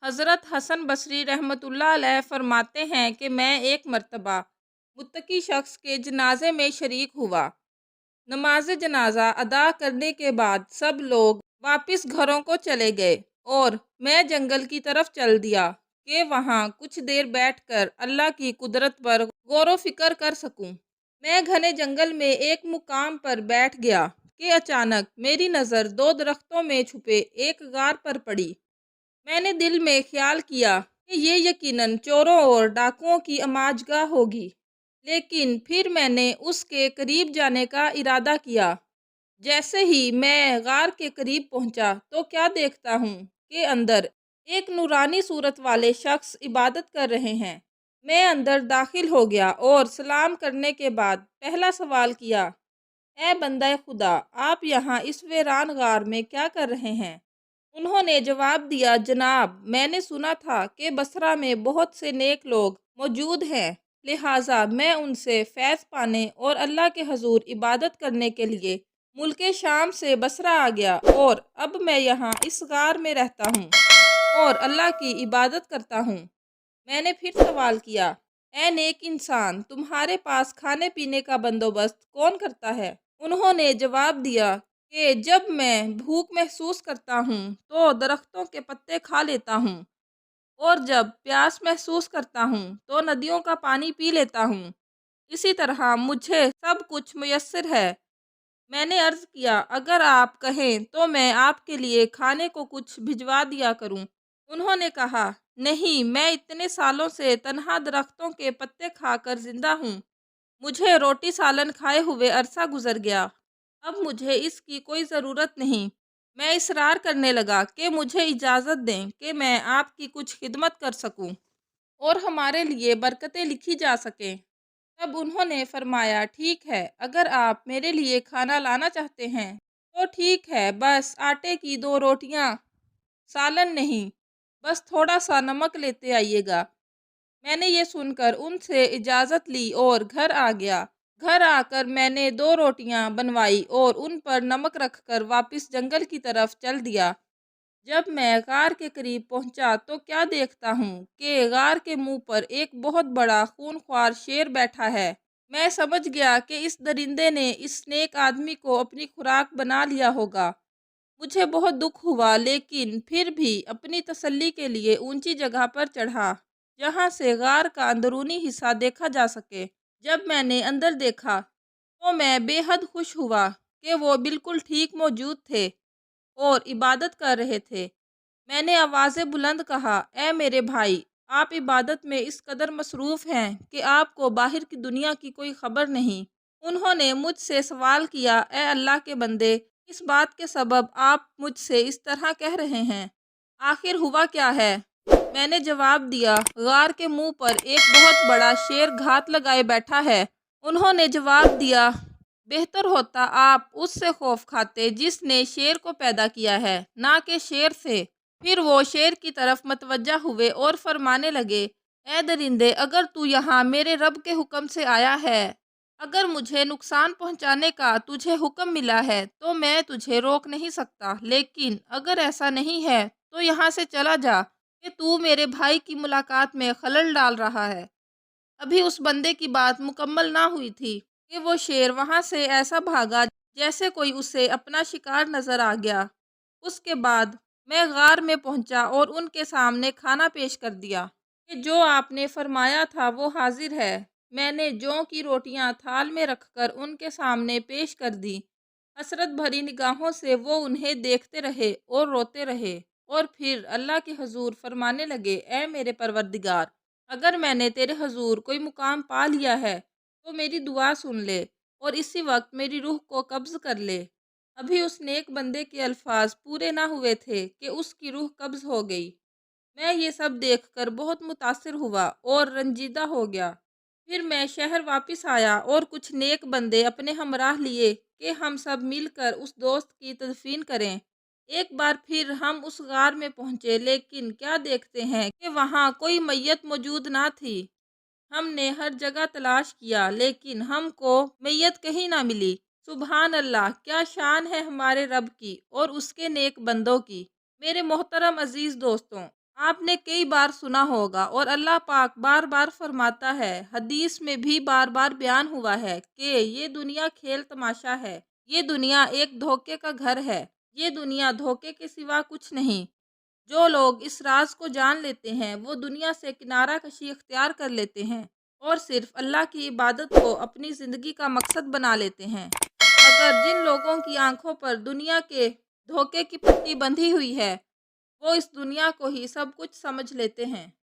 حضرت حسن بصری رحمۃ اللہ علیہ فرماتے ہیں کہ میں ایک مرتبہ متقی شخص کے جنازے میں شریک ہوا۔ نماز جنازہ ادا کرنے کے بعد سب لوگ واپس گھروں کو چلے گئے اور میں جنگل کی طرف چل دیا کہ وہاں کچھ دیر بیٹھ کر اللہ کی قدرت پر غور و فکر کر سکوں۔ میں گھنے جنگل میں ایک مقام پر بیٹھ گیا کہ اچانک میری نظر دو درختوں میں چھپے ایک غار پر پڑی۔ میں نے دل میں خیال کیا کہ یہ یقیناً چوروں اور ڈاکوؤں کی اماج گاہ ہوگی، لیکن پھر میں نے اس کے قریب جانے کا ارادہ کیا۔ جیسے ہی میں غار کے قریب پہنچا تو کیا دیکھتا ہوں کہ اندر ایک نورانی صورت والے شخص عبادت کر رہے ہیں۔ میں اندر داخل ہو گیا اور سلام کرنے کے بعد پہلا سوال کیا، اے بندہ خدا، آپ یہاں اس ویران غار میں کیا کر رہے ہیں؟ انہوں نے جواب دیا، جناب، میں نے سنا تھا کہ بصرہ میں بہت سے نیک لوگ موجود ہیں، لہٰذا میں ان سے فیض پانے اور اللہ کے حضور عبادت کرنے کے لیے ملک شام سے بصرہ آ گیا، اور اب میں یہاں اس غار میں رہتا ہوں اور اللہ کی عبادت کرتا ہوں۔ میں نے پھر سوال کیا، اے نیک انسان، تمہارے پاس کھانے پینے کا بندوبست کون کرتا ہے؟ انہوں نے جواب دیا کہ جب میں بھوک محسوس کرتا ہوں تو درختوں کے پتے کھا لیتا ہوں، اور جب پیاس محسوس کرتا ہوں تو ندیوں کا پانی پی لیتا ہوں۔ اسی طرح مجھے سب کچھ میسر ہے۔ میں نے عرض کیا، اگر آپ کہیں تو میں آپ کے لیے کھانے کو کچھ بھجوا دیا کروں۔ انہوں نے کہا، نہیں، میں اتنے سالوں سے تنہا درختوں کے پتے کھا کر زندہ ہوں۔ مجھے روٹی سالن کھائے ہوئے عرصہ گزر گیا، اب مجھے اس کی کوئی ضرورت نہیں۔ میں اصرار کرنے لگا کہ مجھے اجازت دیں کہ میں آپ کی کچھ خدمت کر سکوں اور ہمارے لیے برکتیں لکھی جا سکیں۔ تب انہوں نے فرمایا، ٹھیک ہے، اگر آپ میرے لیے کھانا لانا چاہتے ہیں تو ٹھیک ہے، بس آٹے کی 2 روٹیاں، سالن نہیں، بس تھوڑا سا نمک لیتے آئیے گا۔ میں نے یہ سن کر ان سے اجازت لی اور گھر آ گیا۔ گھر آ کر میں نے 2 روٹیاں بنوائی اور ان پر نمک رکھ کر واپس جنگل کی طرف چل دیا۔ جب میں غار کے قریب پہنچا تو کیا دیکھتا ہوں کہ غار کے منہ پر ایک بہت بڑا خونخوار شیر بیٹھا ہے۔ میں سمجھ گیا کہ اس درندے نے اس نیک آدمی کو اپنی خوراک بنا لیا ہوگا۔ مجھے بہت دکھ ہوا، لیکن پھر بھی اپنی تسلی کے لیے اونچی جگہ پر چڑھا جہاں سے غار کا اندرونی حصہ دیکھا جا سکے۔ جب میں نے اندر دیکھا تو میں بے حد خوش ہوا کہ وہ بالکل ٹھیک موجود تھے اور عبادت کر رہے تھے۔ میں نے آواز بلند کہا، اے میرے بھائی، آپ عبادت میں اس قدر مصروف ہیں کہ آپ کو باہر کی دنیا کی کوئی خبر نہیں۔ انہوں نے مجھ سے سوال کیا، اے اللہ کے بندے، اس بات کے سبب آپ مجھ سے اس طرح کہہ رہے ہیں، آخر ہوا کیا ہے؟ میں نے جواب دیا، غار کے منہ پر ایک بہت بڑا شیر گھات لگائے بیٹھا ہے۔ انہوں نے جواب دیا، بہتر ہوتا آپ اس سے خوف کھاتے جس نے شیر کو پیدا کیا ہے، نہ کہ شیر سے۔ پھر وہ شیر کی طرف متوجہ ہوئے اور فرمانے لگے، اے درندے، اگر تو یہاں میرے رب کے حکم سے آیا ہے، اگر مجھے نقصان پہنچانے کا تجھے حکم ملا ہے تو میں تجھے روک نہیں سکتا، لیکن اگر ایسا نہیں ہے تو یہاں سے چلا جا کہ تو میرے بھائی کی ملاقات میں خلل ڈال رہا ہے۔ ابھی اس بندے کی بات مکمل نہ ہوئی تھی کہ وہ شیر وہاں سے ایسا بھاگا جیسے کوئی اسے اپنا شکار نظر آ گیا۔ اس کے بعد میں غار میں پہنچا اور ان کے سامنے کھانا پیش کر دیا کہ جو آپ نے فرمایا تھا وہ حاضر ہے۔ میں نے جوں کی روٹیاں تھال میں رکھ کر ان کے سامنے پیش کر دی۔ حسرت بھری نگاہوں سے وہ انہیں دیکھتے رہے اور روتے رہے، اور پھر اللہ کے حضور فرمانے لگے، اے میرے پروردگار، اگر میں نے تیرے حضور کوئی مقام پا لیا ہے تو میری دعا سن لے اور اسی وقت میری روح کو قبض کر لے۔ ابھی اس نیک بندے کے الفاظ پورے نہ ہوئے تھے کہ اس کی روح قبض ہو گئی۔ میں یہ سب دیکھ کر بہت متاثر ہوا اور رنجیدہ ہو گیا۔ پھر میں شہر واپس آیا اور کچھ نیک بندے اپنے ہمراہ لیے کہ ہم سب مل کر اس دوست کی تدفین کریں۔ ایک بار پھر ہم اس غار میں پہنچے، لیکن کیا دیکھتے ہیں کہ وہاں کوئی میت موجود نہ تھی۔ ہم نے ہر جگہ تلاش کیا، لیکن ہم کو میت کہیں نہ ملی۔ سبحان اللہ، کیا شان ہے ہمارے رب کی اور اس کے نیک بندوں کی۔ میرے محترم عزیز دوستوں، آپ نے کئی بار سنا ہوگا اور اللہ پاک بار بار فرماتا ہے، حدیث میں بھی بار بار بیان ہوا ہے کہ یہ دنیا کھیل تماشا ہے، یہ دنیا ایک دھوکے کا گھر ہے، یہ دنیا دھوکے کے سوا کچھ نہیں۔ جو لوگ اس راز کو جان لیتے ہیں وہ دنیا سے کنارہ کشی اختیار کر لیتے ہیں اور صرف اللہ کی عبادت کو اپنی زندگی کا مقصد بنا لیتے ہیں۔ مگر جن لوگوں کی آنکھوں پر دنیا کے دھوکے کی پٹی بندھی ہوئی ہے وہ اس دنیا کو ہی سب کچھ سمجھ لیتے ہیں۔